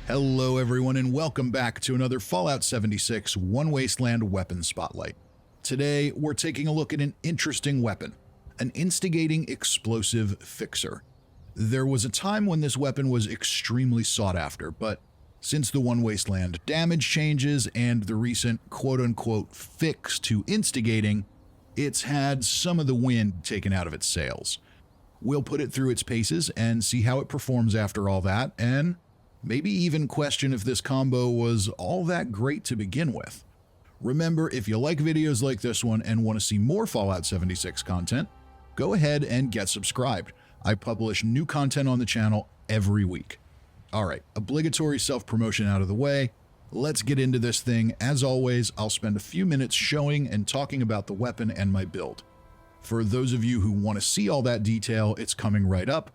Hello everyone and welcome back to another Fallout 76 One Wasteland Weapon Spotlight. Today we're taking a look at an interesting weapon, an Instigating Explosive Fixer. There was a time when this weapon was extremely sought after, but since the One Wasteland damage changes and the recent quote-unquote fix to instigating, it's had some of the wind taken out of its sails. We'll put it through its paces and see how it performs after all that, and maybe even question if this combo was all that great to begin with. Remember, if you like videos like this one and want to see more Fallout 76 content, go ahead and get subscribed. I publish new content on the channel every week. Alright, obligatory self-promotion out of the way. Let's get into this thing. As always, I'll spend a few minutes showing and talking about the weapon and my build. For those of you who want to see all that detail, it's coming right up.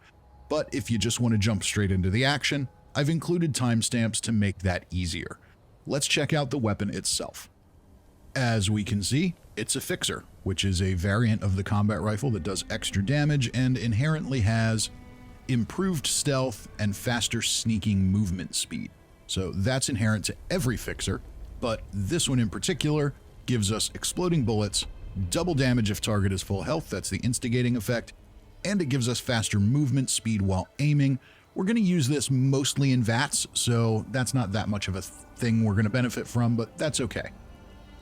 But if you just want to jump straight into the action, I've included timestamps to make that easier. Let's check out the weapon itself. As we can see, it's a Fixer, which is a variant of the combat rifle that does extra damage and inherently has improved stealth and faster sneaking movement speed. So that's inherent to every Fixer, but this one in particular gives us exploding bullets, double damage if target is full health, that's the instigating effect, and it gives us faster movement speed while aiming. We're going to use this mostly in VATS, so that's not that much of a thing we're going to benefit from, but that's okay.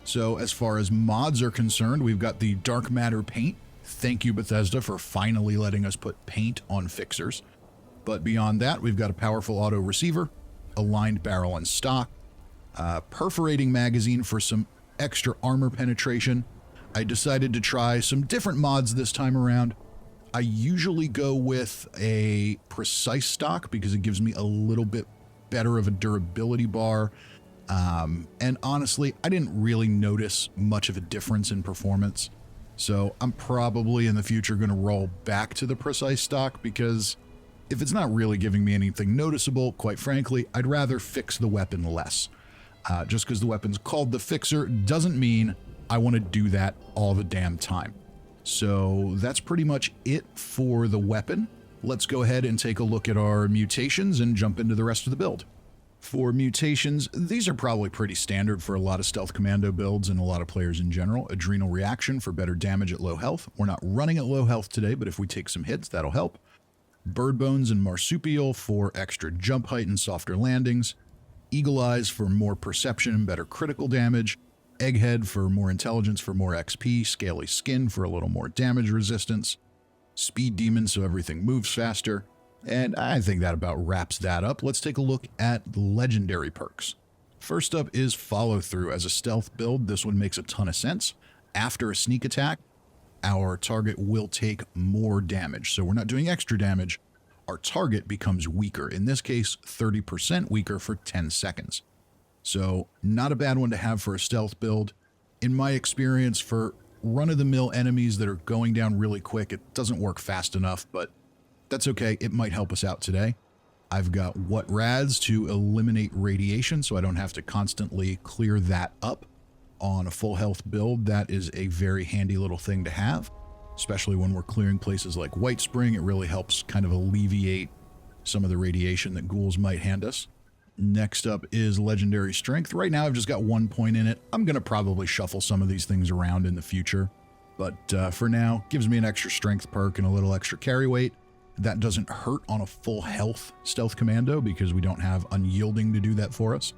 So as far as mods are concerned, we've got the Dark Matter paint. Thank you, Bethesda, for finally letting us put paint on Fixers. But beyond that, we've got a powerful auto receiver, aligned barrel and stock, perforating magazine for some extra armor penetration. I decided to try some different mods this time around. I usually go with a precise stock because it gives me a little bit better of a durability bar. And honestly, I didn't really notice much of a difference in performance. So I'm probably in the future going to roll back to the precise stock because if it's not really giving me anything noticeable, quite frankly, I'd rather fix the weapon less. Just because the weapon's called the Fixer doesn't mean I want to do that all the damn time. So that's pretty much it for the weapon. Let's go ahead and take a look at our mutations and jump into the rest of the build. For mutations, these are probably pretty standard for a lot of stealth commando builds and a lot of players in general. Adrenal reaction for better damage at low health. We're not running at low health today, but if we take some hits, that'll help. Bird bones and marsupial for extra jump height and softer landings. Eagle eyes for more perception and better critical damage. Egghead for more intelligence for more XP, scaly skin for a little more damage resistance, speed demon so everything moves faster, and I think that about wraps that up. Let's take a look at the legendary perks. First up is follow through. As a stealth build, this one makes a ton of sense. After a sneak attack, our target will take more damage, so we're not doing extra damage. Our target becomes weaker, in this case 30% weaker for 10 seconds. So not a bad one to have for a stealth build. In my experience, for run-of-the-mill enemies that are going down really quick, it doesn't work fast enough, but that's okay. It might help us out today. I've got What Rads to eliminate radiation, so I don't have to constantly clear that up. On a full health build, that is a very handy little thing to have, especially when we're clearing places like Whitespring. It really helps kind of alleviate some of the radiation that ghouls might hand us. Next up is Legendary Strength. Right now I've just got 1 point in it. I'm going to probably shuffle some of these things around in the future. But for now, gives me an extra strength perk and a little extra carry weight. That doesn't hurt on a full health stealth commando because we don't have Unyielding to do that for us.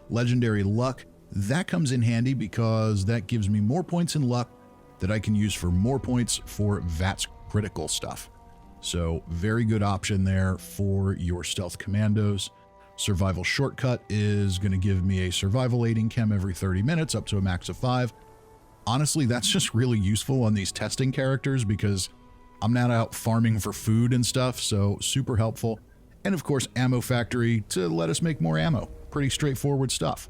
Legendary Luck. That comes in handy because that gives me more points in luck that I can use for more points for VATS critical stuff. So very good option there for your stealth commandos. Survival Shortcut is going to give me a survival aiding chem every 30 minutes up to a max of 5. Honestly, that's just really useful on these testing characters because I'm not out farming for food and stuff, so super helpful. And of course, Ammo Factory to let us make more ammo. Pretty straightforward stuff.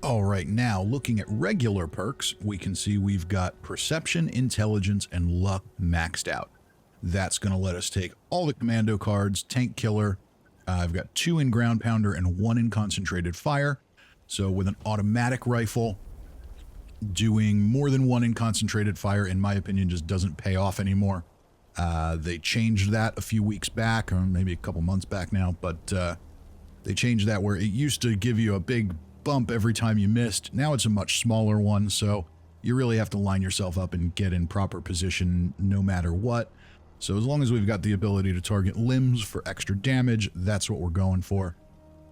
Alright, now looking at regular perks, we can see we've got Perception, Intelligence, and Luck maxed out. That's going to let us take all the commando cards, Tank Killer. I've got 2 in Ground Pounder and 1 in Concentrated Fire. So with an automatic rifle, doing more than 1 in Concentrated Fire, in my opinion, just doesn't pay off anymore. They changed that a few weeks back, or maybe a couple months back now, but They changed that where it used to give you a big bump every time you missed. Now it's a much smaller one, so you really have to line yourself up and get in proper position no matter what. So as long as we've got the ability to target limbs for extra damage, that's what we're going for.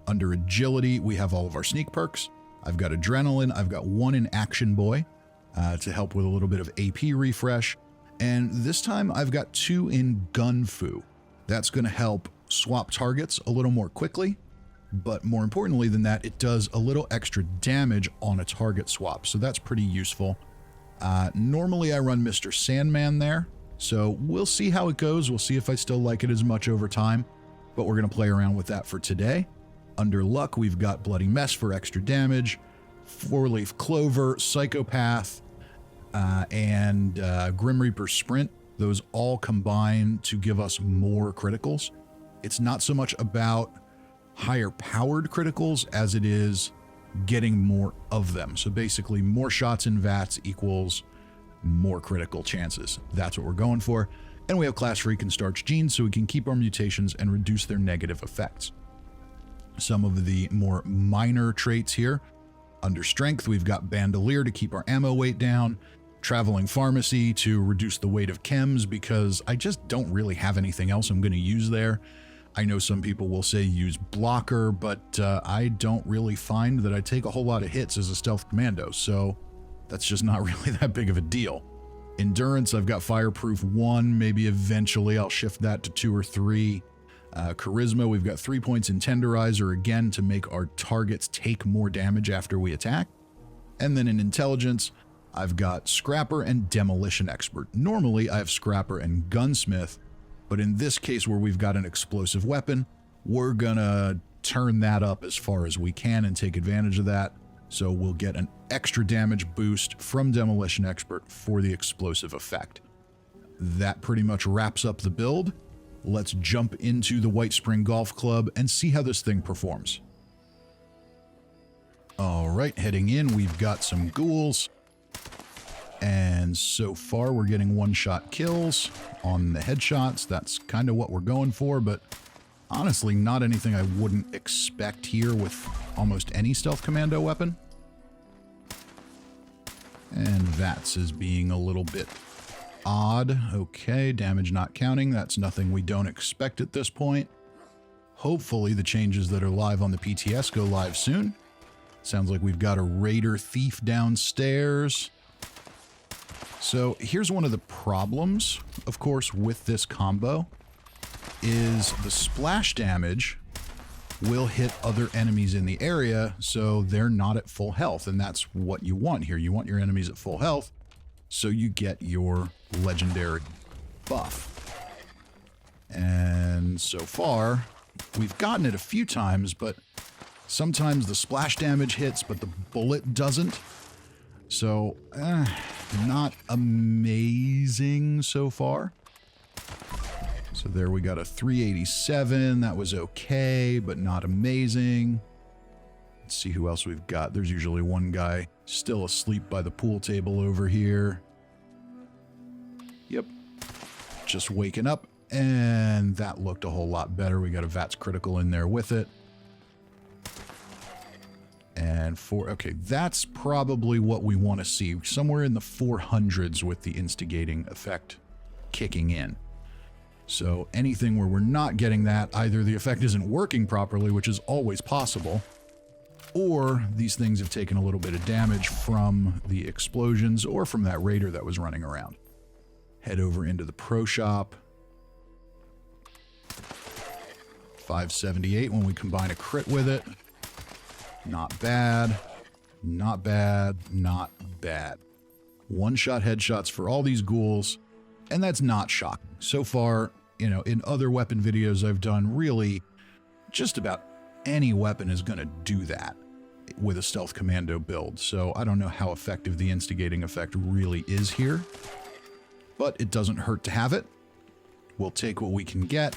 Under agility, we have all of our sneak perks. I've got adrenaline, I've got one in Action Boy to help with a little bit of AP refresh. And this time I've got 2 in Gun Fu. That's going to help swap targets a little more quickly. But more importantly than that, it does a little extra damage on a target swap. So that's pretty useful. Normally I run Mr. Sandman there. So we'll see how it goes. We'll see if I still like it as much over time. But we're going to play around with that for today. Under luck, we've got Bloody Mess for extra damage. 4-leaf Clover, Psychopath, and Grim Reaper Sprint. Those all combine to give us more criticals. It's not so much about higher powered criticals as it is getting more of them. So basically more shots in VATS equals more critical chances. That's what we're going for. And we have Class Freak and Starch Genes so we can keep our mutations and reduce their negative effects. Some of the more minor traits here. Under Strength, we've got Bandolier to keep our ammo weight down. Traveling Pharmacy to reduce the weight of chems because I just don't really have anything else I'm going to use there. I know some people will say use Blocker, but I don't really find that I take a whole lot of hits as a stealth commando, so that's just not really that big of a deal. Endurance, I've got Fireproof 1, maybe eventually I'll shift that to 2 or 3. Charisma, we've got 3 points in Tenderizer, again, to make our targets take more damage after we attack. And then in Intelligence, I've got Scrapper and Demolition Expert. Normally, I have Scrapper and Gunsmith, but in this case where we've got an explosive weapon, we're gonna turn that up as far as we can and take advantage of that. So we'll get an extra damage boost from Demolition Expert for the explosive effect. That pretty much wraps up the build. Let's jump into the Whitespring Golf Club and see how this thing performs. All right, heading in, we've got some ghouls. And so far, we're getting one-shot kills on the headshots. That's kind of what we're going for, but honestly, not anything I wouldn't expect here with almost any stealth commando weapon. And VATS is being a little bit odd. Okay, damage not counting. That's nothing we don't expect at this point. Hopefully the changes that are live on the PTS go live soon. Sounds like we've got a Raider Thief downstairs. So here's one of the problems, of course, with this combo, is the splash damage will hit other enemies in the area, so they're not at full health, and that's what you want here. You want your enemies at full health, so you get your legendary buff. And so far, we've gotten it a few times, but sometimes the splash damage hits, but the bullet doesn't. So, not amazing so far. So there we got a 387. That was okay, but not amazing. Let's see who else we've got. There's usually one guy still asleep by the pool table over here. Yep. Just waking up, and that looked a whole lot better. We got a VATS critical in there with it. And okay, that's probably what we want to see. Somewhere in the 400s with the instigating effect kicking in. So anything where we're not getting that, either the effect isn't working properly, which is always possible, or these things have taken a little bit of damage from the explosions or from that raider that was running around. Head over into the pro shop. 578 when we combine a crit with it. Not bad, not bad, not bad. One-shot headshots for all these ghouls, and that's not shocking. So far, you know, in other weapon videos I've done, really, just about any weapon is going to do that with a stealth commando build. So I don't know how effective the instigating effect really is here, but it doesn't hurt to have it. We'll take what we can get.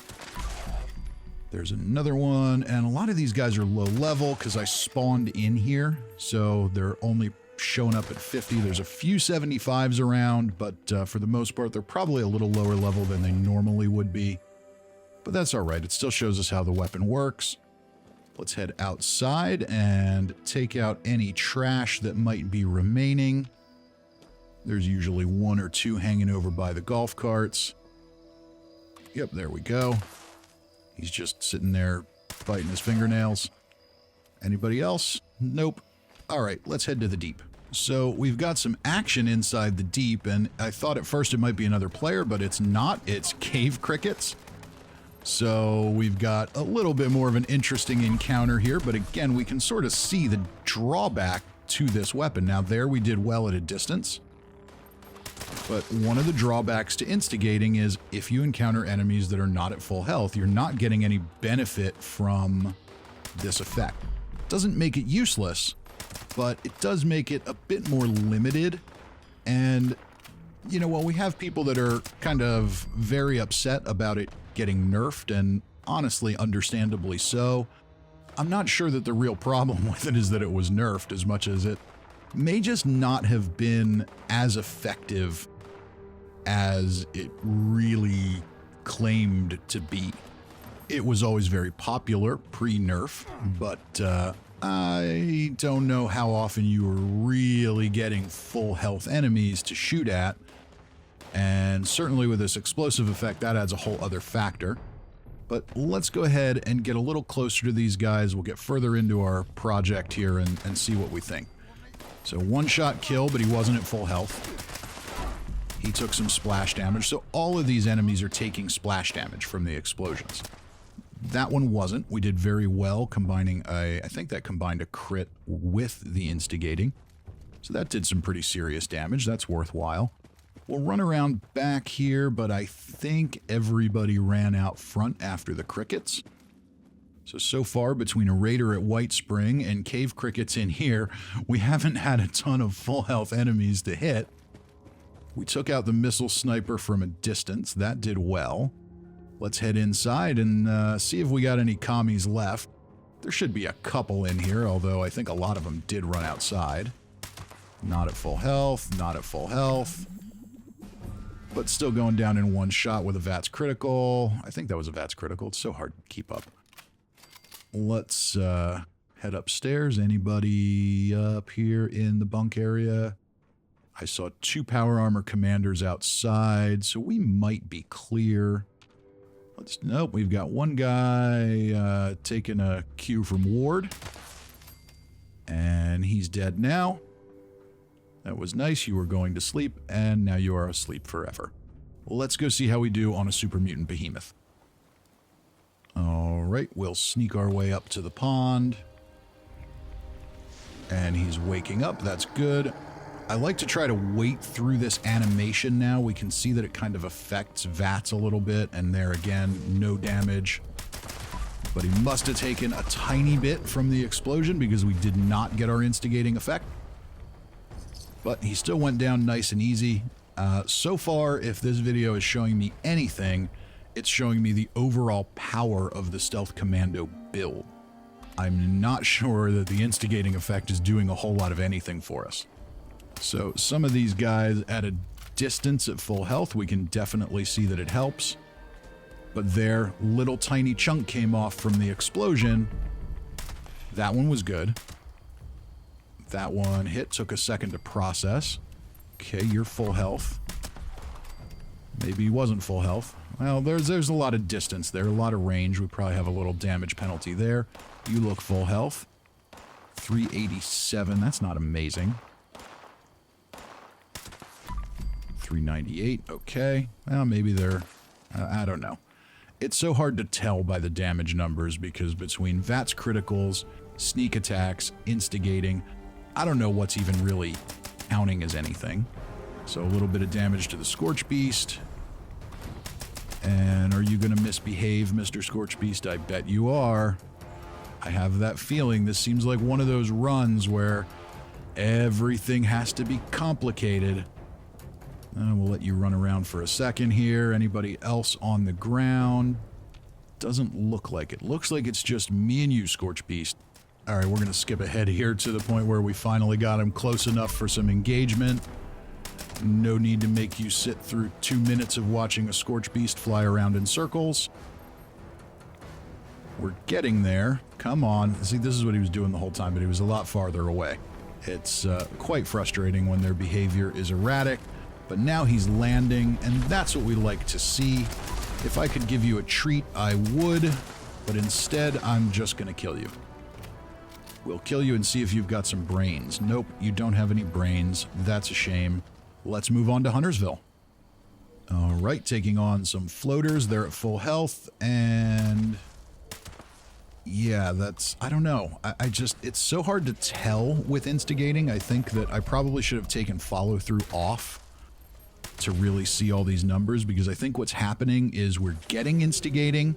There's another one, and a lot of these guys are low level because I spawned in here, so they're only showing up at 50. There's a few 75s around, but for the most part, they're probably a little lower level than they normally would be. But that's all right. It still shows us how the weapon works. Let's head outside and take out any trash that might be remaining. There's usually one or two hanging over by the golf carts. Yep, there we go. He's just sitting there biting his fingernails. Anybody else? Nope. All right, let's head to the deep. So we've got some action inside the deep, and I thought at first it might be another player, but it's not. It's cave crickets. So we've got a little bit more of an interesting encounter here, but again, we can sort of see the drawback to this weapon. Now there we did well at a distance, but one of the drawbacks to instigating is if you encounter enemies that are not at full health, you're not getting any benefit from this effect. Doesn't make it useless, but it does make it a bit more limited. And, you know, while we have people that are kind of very upset about it getting nerfed, and honestly, understandably so, I'm not sure that the real problem with it is that it was nerfed as much as it may just not have been as effective as it really claimed to be. It was always very popular pre-nerf, but I don't know how often you were really getting full health enemies to shoot at, and certainly with this explosive effect, that adds a whole other factor. But let's go ahead and get a little closer to these guys. We'll get further into our project here and see what we think. So one-shot kill, but he wasn't at full health. He took some splash damage, so all of these enemies are taking splash damage from the explosions. That one wasn't. We did very well combining I think that combined a crit with the instigating. So that did some pretty serious damage. That's worthwhile. We'll run around back here, but I think everybody ran out front after the crickets. So far, between a raider at Whitespring and cave crickets in here, we haven't had a ton of full health enemies to hit. We took out the missile sniper from a distance. That did well. Let's head inside and see if we got any commies left. There should be a couple in here, although I think a lot of them did run outside. Not at full health, not at full health. But still going down in one shot with a VATS critical. I think that was a VATS critical. It's so hard to keep up. Let's head upstairs. Anybody up here in the bunk area? I saw 2 power armor commanders outside, so we might be clear. Nope, we've got one guy taking a cue from Ward. And he's dead now. That was nice. You were going to sleep, and now you are asleep forever. Let's go see how we do on a super mutant behemoth. Alright, we'll sneak our way up to the pond. And he's waking up. That's good. I like to try to wait through this animation now. We can see that it kind of affects VATS a little bit, and there again, no damage. But he must have taken a tiny bit from the explosion because we did not get our instigating effect. But he still went down nice and easy. So far, if this video is showing me anything, it's showing me the overall power of the Stealth Commando build. I'm not sure that the instigating effect is doing a whole lot of anything for us. So some of these guys at a distance at full health, we can definitely see that it helps. But their little tiny chunk came off from the explosion. That one was good. That one hit, took a second to process. Okay, you're full health. Maybe he wasn't full health. Well, there's a lot of distance there, a lot of range. We probably have a little damage penalty there. You look full health. 387, that's not amazing. 398, okay. Well, maybe they're... I don't know. It's so hard to tell by the damage numbers because between VATS criticals, sneak attacks, instigating, I don't know what's even really counting as anything. So a little bit of damage to the Scorchbeast. And are you going to misbehave, Mr. Scorchbeast? I bet you are. I have that feeling. This seems like one of those runs where everything has to be complicated. We'll let you run around for a second here. Anybody else on the ground? Doesn't look like it. Looks like it's just me and you, Scorchbeast. Alright, we're going to skip ahead here to the point where we finally got him close enough for some engagement. No need to make you sit through 2 minutes of watching a Scorchbeast fly around in circles. We're getting there. Come on. See, this is what he was doing the whole time, but he was a lot farther away. It's quite frustrating when their behavior is erratic, but now he's landing, and that's what we like to see. If I could give you a treat, I would, but instead, I'm just going to kill you. We'll kill you and see if you've got some brains. Nope, you don't have any brains. That's a shame. Let's move on to Huntersville. All right, taking on some floaters. They're at full health, and yeah, I don't know. I just, it's so hard to tell with instigating. I think that I probably should have taken follow through off to really see all these numbers, because I think what's happening is we're getting instigating,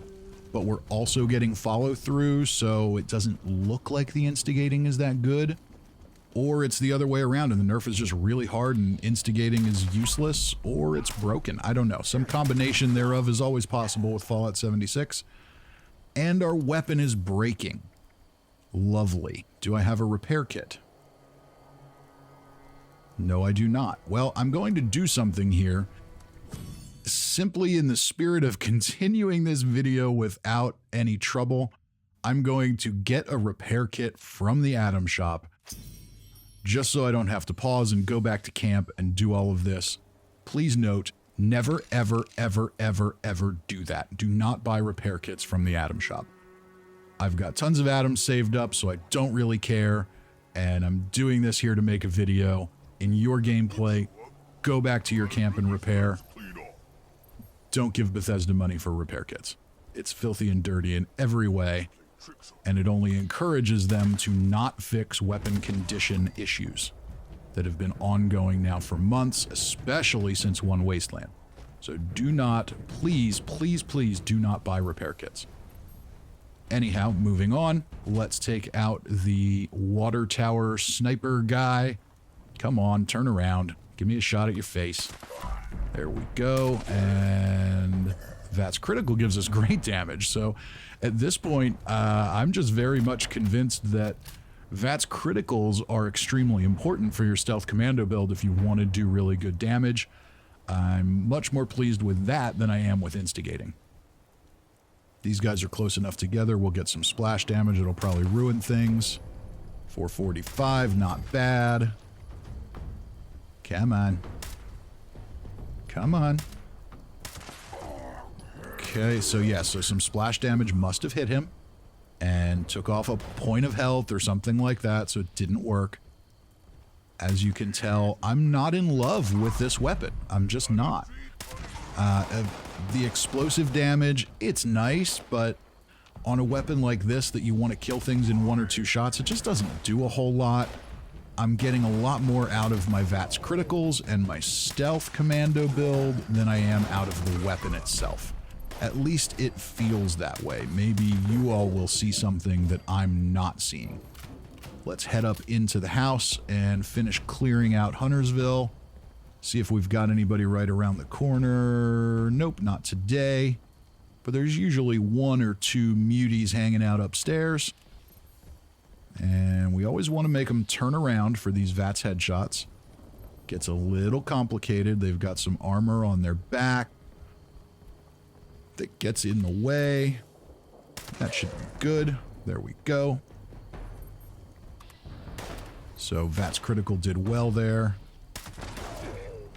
but we're also getting follow through, so it doesn't look like the instigating is that good. Or it's the other way around and the nerf is just really hard and instigating is useless, or it's broken. I don't know. Some combination thereof is always possible with Fallout 76. And our weapon is breaking. Lovely. Do I have a repair kit? No, I do not. Well, I'm going to do something here. Simply in the spirit of continuing this video without any trouble, I'm going to get a repair kit from the Atom Shop, just so I don't have to pause and go back to camp and do all of this. Please note, never, ever, ever, ever, ever do that. Do not buy repair kits from the Atom Shop. I've got tons of atoms saved up, so I don't really care, and I'm doing this here to make a video. In your gameplay, go back to your camp and repair. Don't give Bethesda money for repair kits. It's filthy and dirty in every way, and it only encourages them to not fix weapon condition issues that have been ongoing now for months, especially since One Wasteland. So do not, please, please, please do not buy repair kits. Anyhow, moving on, let's take out the water tower sniper guy. Come on, turn around. Give me a shot at your face. There we go, and that's critical, gives us great damage. So at this point, I'm just very much convinced that VATS criticals are extremely important for your stealth commando build if you want to do really good damage. I'm much more pleased with that than I am with instigating. These guys are close enough together. We'll get some splash damage. It'll probably ruin things. 445, not bad. Come on. Come on. Okay, so yeah, so some splash damage must have hit him and took off a point of health or something like that, so it didn't work. As you can tell, I'm not in love with this weapon. I'm just not. The explosive damage, it's nice, but on a weapon like this that you want to kill things in 1 or 2 shots, it just doesn't do a whole lot. I'm getting a lot more out of my VATS criticals and my stealth commando build than I am out of the weapon itself. At least it feels that way. Maybe you all will see something that I'm not seeing. Let's head up into the house and finish clearing out Huntersville. See if we've got anybody right around the corner. Nope, not today. But there's usually 1 or 2 muties hanging out upstairs. And we always want to make them turn around for these VATS headshots. Gets a little complicated. They've got some armor on their back that gets in the way. That should be good. There we go. So VATS critical did well there.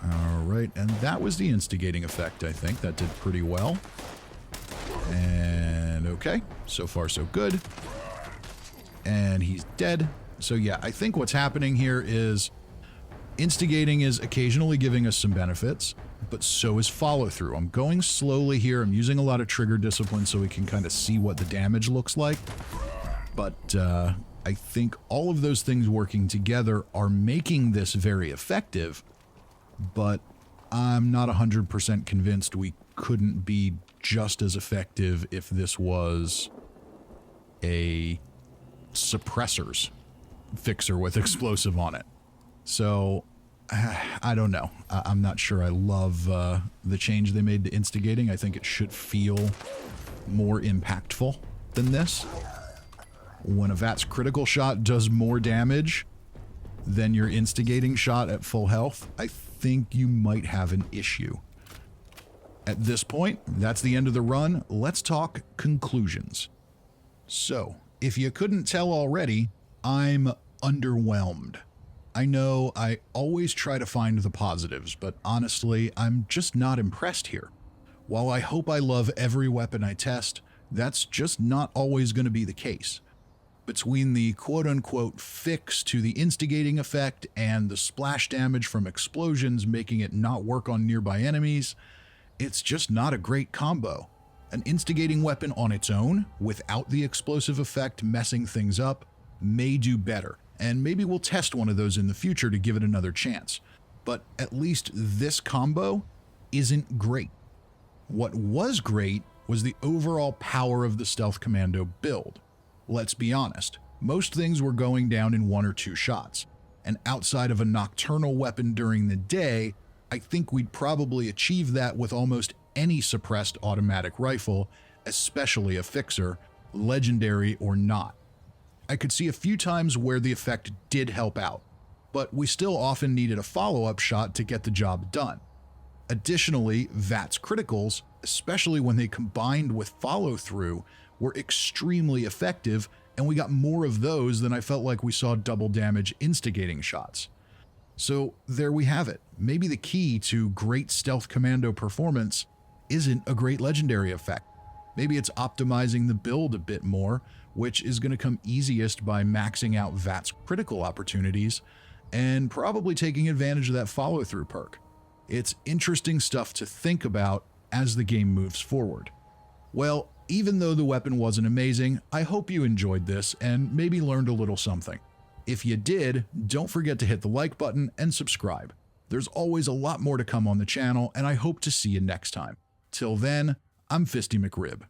All right, and that was the instigating effect, I think. That did pretty well. And okay, so far so good. And he's dead. So yeah, I think what's happening here is instigating is occasionally giving us some benefits, but so is follow through. I'm going slowly here. I'm using a lot of trigger discipline so we can kind of see what the damage looks like. But I think all of those things working together are making this very effective, but I'm not 100% convinced we couldn't be just as effective if this was a suppressors fixer with explosive on it. So I don't know. I'm not sure I love the change they made to instigating. I think it should feel more impactful than this. When a VATS critical shot does more damage than your instigating shot at full health, I think you might have an issue. At this point, that's the end of the run. Let's talk conclusions. So, if you couldn't tell already, I'm underwhelmed. I know I always try to find the positives, but honestly, I'm just not impressed here. While I hope I love every weapon I test, that's just not always going to be the case. Between the quote-unquote fix to the instigating effect and the splash damage from explosions making it not work on nearby enemies, it's just not a great combo. An instigating weapon on its own, without the explosive effect messing things up, may do better, and maybe we'll test one of those in the future to give it another chance. But at least this combo isn't great. What was great was the overall power of the Stealth Commando build. Let's be honest, most things were going down in 1 or 2 shots, and outside of a nocturnal weapon during the day, I think we'd probably achieve that with almost any suppressed automatic rifle, especially a Fixer, legendary or not. I could see a few times where the effect did help out, but we still often needed a follow-up shot to get the job done. Additionally, VATS criticals, especially when they combined with follow-through, were extremely effective, and we got more of those than I felt like we saw double damage instigating shots. So there we have it. Maybe the key to great Stealth Commando performance isn't a great legendary effect. Maybe it's optimizing the build a bit more, which is going to come easiest by maxing out VATS critical opportunities and probably taking advantage of that follow-through perk. It's interesting stuff to think about as the game moves forward. Well, even though the weapon wasn't amazing, I hope you enjoyed this and maybe learned a little something. If you did, don't forget to hit the like button and subscribe. There's always a lot more to come on the channel, and I hope to see you next time. Till then, I'm Fisty McRib.